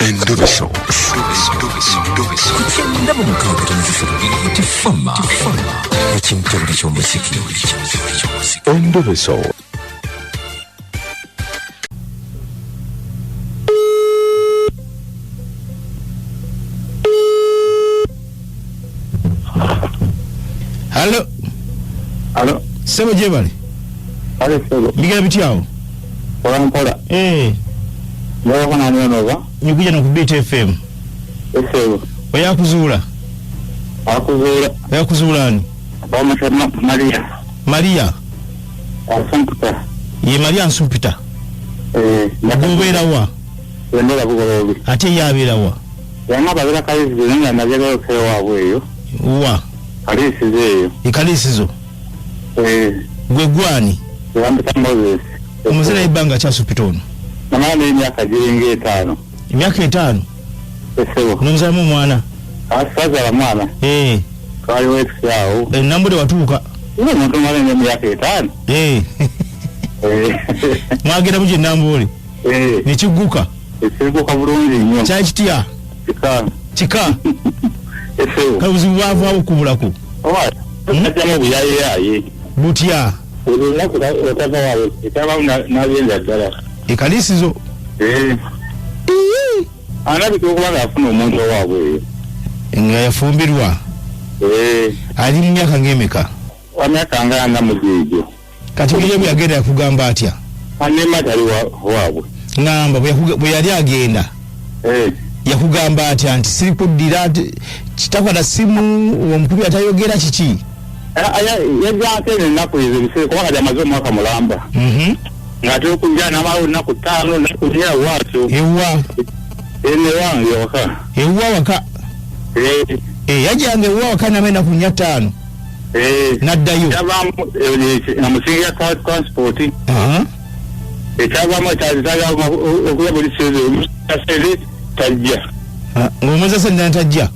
Endobeso. Kugenda mu mukaaga tifama ekintu buli ky'omuziki. Endobeso. Allo. Sebo jebale. Sebo. Bigala bityawo. Pola. Ndio kana nyonoga. Nyukuja na kubita FM. Sebo. Oyakuzuula. Oyakuzuula ani? Maria. Asumpita. Ye Maria Asumpita. Nakubeera wa? Yendera bugolobi. Ate yabeera wa? Yana babira kalisi zinga najega okewa weyo. Wa? Kalisi zeyo. Ikalisizo. Gwe gwani? Yambita Moses. Omuzira ibanga cha Asumpita ono. Namana emyaka giringa 5. Emyaka 5? Sebo. Nomuzaamu mwana? Asaza la mwana. Kali wetu yao. Nambude watuuka. Ile muntu mwana emyaka 5. Mwagenda muje nambole. Nekiguka. Ekiguka bulungi nnyo. Kya kitya? Kika. Kabuzibu bwava okubulako. Owa. Ajja mu buyaye. Butya. Olina kutaka wawe. Etaba na byenda ddala. Ekalisizo. Anabika okuba afuna omuntu owaabwe. Nga yafumbirwa. Ali mu myaka ng'emeka? Myaka nga mugijo. Kati bye byagenda yakugamba atya? Anema tali waabwe. Ngamba bwe yali agenda. Yakugamba atya nti siri kuddira kitakwata simu omukubi atayogera kiki? Yajja ennaku ezo bisere kubanga gyamaze omwaka mulamba. Ng'ate okujja n'amala ennaku 5 nakulya waakyo. Ewa. Wange waka. Ewa waka. Yajjanga ewa waka n'amenda kunya 5. Naddayo. Yabamu amusinga transport. Ekyabamu kyazitaga okuya buli seze tajja. Ng'omuza sente tajja.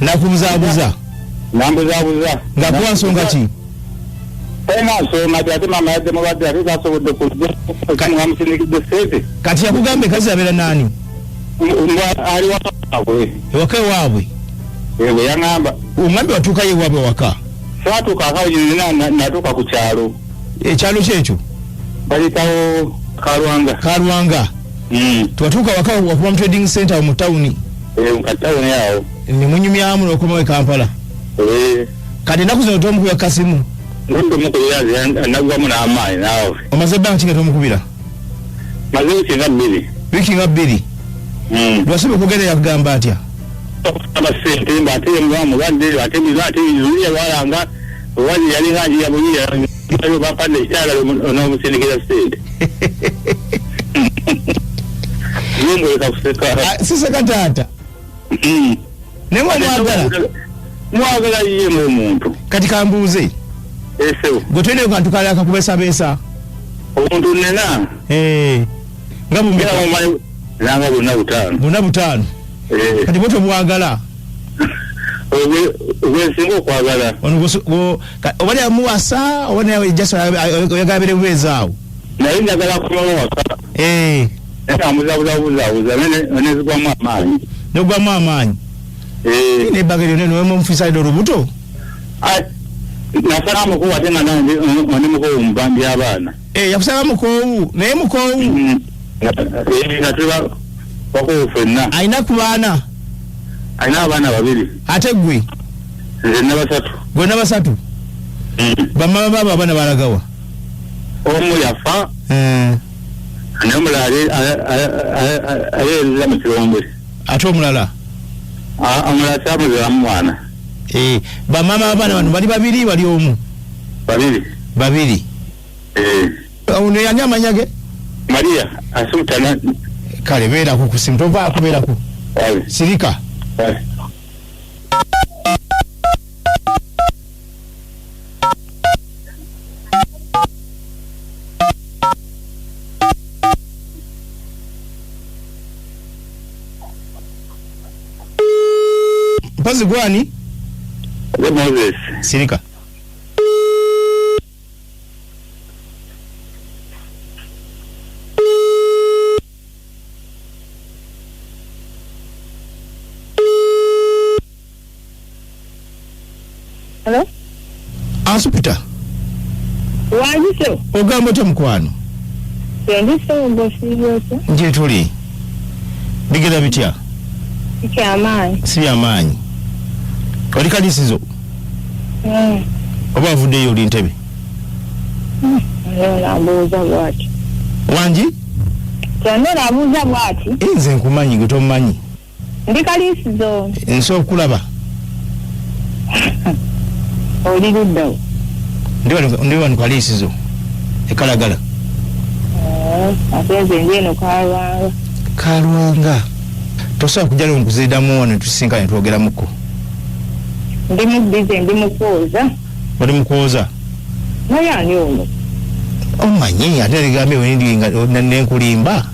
Nakubuzaabuza. Nambuzabuza. Nga kuba nsonga ki? Ate mama yadde mubadde ate tasobodde kujja amusinigidde sente. Kati yakugambe kazi abeera nani? Ali waabwe. Ewaka ewaabwe? Ewe yaŋŋamba. Oŋŋambe watuukayo ewaabwe waka? Saatuuka akawo natuuka ku kyalo. Ekyalo kyekyo? Bayitawo Kalwanga. Kalwanga. Twatuuka waka wakuba mu trading center mu tawuni. Mu katawuni awo. Ne munyumyamu n'okomawo e Kampala. Kati ennaku zino tomukubira kasimu. Ndomukubira nagwamu n'amaanyi naawe. Omaze ebbanga ki nga tomukubira? Maze wiki nga 2. Wiki nga 2? Lwasooka okugenda yakugamba atya? Abasente mbate mulwadde ate bizuye balanga owazi yali nganji yabunyira ayo bapande kyala n'omusindikiza sente. Yembo kuseka. Siseka taata. Ne mwagala yiye mu muntu. Kati kambuuze. Gwe twende kantu kale akakubesabesa. Omuntu nena. Nga bumbira mumanyi nanga bonna 5. Bonna 5. Kati bwoto bwagala. Singa okwagala. Obali amuwasa obali oyagala bwezaawo. Naye njagala kumawo waka. Amuzabuzabuza nezigwamu amaanyi. Nogwamu amaanyi. Nebagere neno mufisaido rubuto. Nasala mukowu ate nga ndi mukowu mubandi abaana. Yakusala mukowu naye mukowu. Natuba bakowu ffenna. Alina ku baana? Alina abaana 2. Ate gwe? Nze nna 3. Gwe na 3? Bamama baabo abaana balagawa? Omu yafa. N'omulala ayereza mu Kirombwe. Ate omulala? Omulala kyamuziramu mwana. Bamama abaana bano bali 2 bali omu? 2. Ono yani amanya ge? Maria Asumpita. Kale beerako ku simu tovaako beerako. Sirika. Mpazi gwani? Moses. Sirika. Asupita. Wanjiso. Ogamba otya mukwano? Yandiso ngosibyote. Nje tuli. Bigera bitya? Kyamaanyi. Si amaanyi. Oli kalisizo? Oba avuddeyo oli Ntebe? Nabuuza bwati. Wanji? Kyonna nabuuza bwati. Nze nkumanyi gwe tomumanyi. Ndi kalisizo. Nsobola okulaba. Oli luddawo. Ndi wano kalisizo. Ekalagala. Ate nze ndi eno Kalwanga. Kalwanga. Tosobola kujja lero nkuziddamu wano tusinkane twogeramuko. Ndi mu bize ndi mukwoza. Oli mukwoza? Naye ani ono? Omanyi ate ligambye wendi nenkulimba.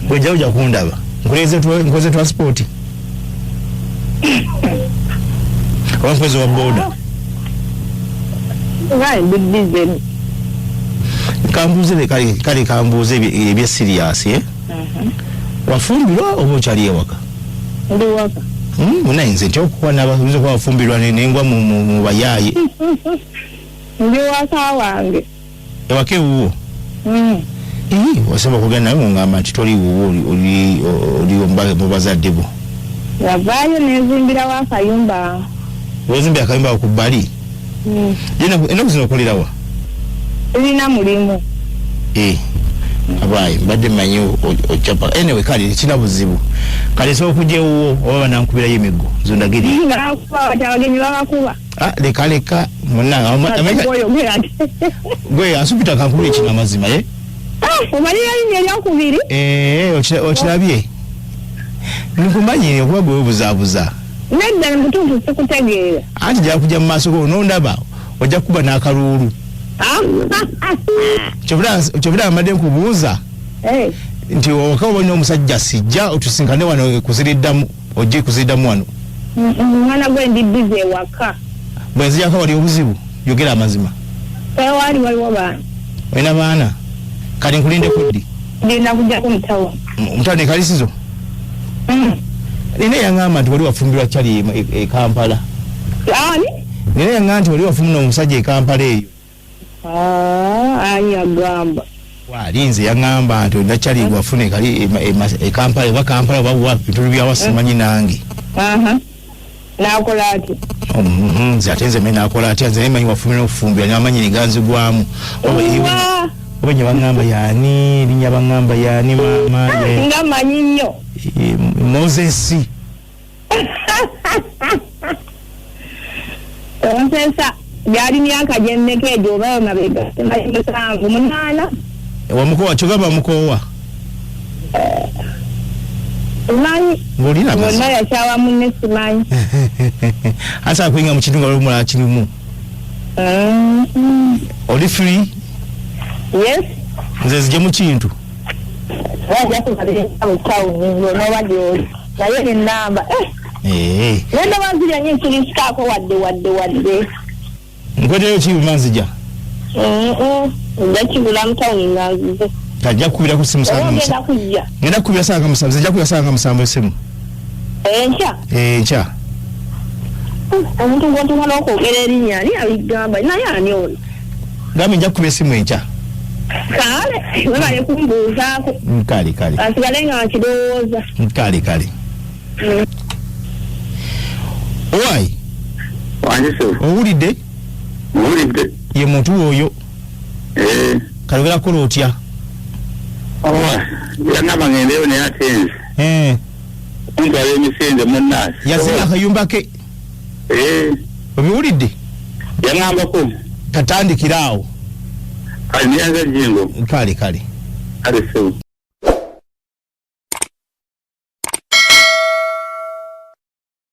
Bwejja ojja kundaba. Nkoze transport. Wankwezi wa boda. Ngai ndi bize. Kambuze kale kambuze ebya serious wafumbirwa oba okyali ewaka? Ndi waka. Munayinza nti okukuba nabayinza kuba wafumbirwa nengwa mu bayaaye. Ndi waka wange. Ewaka ewuwo? Wasaba kugenda naye ngamba nti toli wuwo oli mu bazadde bo. Yavaayo nezimbira wakayumba. Wezimbira akayumba ku bbali? Ennaku zino okolerawa? Tulina mulimu. Abayi mbadde manyi ochapa anyway kale kina buzibu kale so kujje uwo oba nankubirayo emiggo zondagiri ngakuba abagenyi babakuba leka munanga gwe Asupita kankubira kina mazima omalira linnya eryokubiri okirabye nkumanyi okuba gwe webuzabuza nedda mutuntu sikutegeera anti jja kujja mu maaso go nondaba ojja kuba n'akaluulu kyobula amadde nkubuuza nti wakawa olina omusajja sijja otusinkane wano kuziriddamu ojje kuziriddamu wano omwana gwe ndi bize ewaka bwe nzijako wali obuzibu yogera amazima wali waliwo baana olina baana kale nkulindeko ddi ndinda kujjako mutawa mutawani ekalisizo nina yaŋŋamba nti wali wafumbirwa kyali e Kampala ani nina yaŋŋamba nti wali wafumuna omusajja e Kampala eyo ani agamba wali nze yaŋŋamba nti olina kyali wafuna kali e Kampala oba Kampala oba wa bintu byawa simanyi nange nakola ati nze ate nze nakola atya nze nemanyi wafumira okufumbira namanyi neganzigwamu oba nye baŋŋamba yaani linnya baŋŋamba yaani maama nga manyi nnyo Mozesi onsesa gyali myaka gyemmeka egyo obayo mabega musanvu 8 wamukowa kyogamba mukowa simanyi ng'olina ngonna yakyawa munne simanyi asobola kuyinga mu kintu nga olumulala kirimu oli free yes nze nzije mu kintu wajja kumaliriza mu tawuni ng'onooba gy'oli naye nennamba nenda banzirya nyo ekirisikaako wadde nkweteyo ki bumanzija nja kibula mu tawuni nga nzize ajja kukubira ku simu ngenda kujja ngenda kukubira sanga musanvu nzija kukubira sanga musanvu esimu enkya omuntu gw'otumala okwogera erinnya ani abigamba naye ani ono gambe nja kukubira esimu enkya kale webale kumbuuzaako kale asigale nga nkirowooza kale owaayi wanjiso owulidde ye muntu oyo kalogera kola otya yangamba ngendeyo naye ate nze ntwala emisinde munnaasi yazina akayumba ke obiwulidde yaŋŋambako katandikiraawo kale niyanza jingo kale kale sewu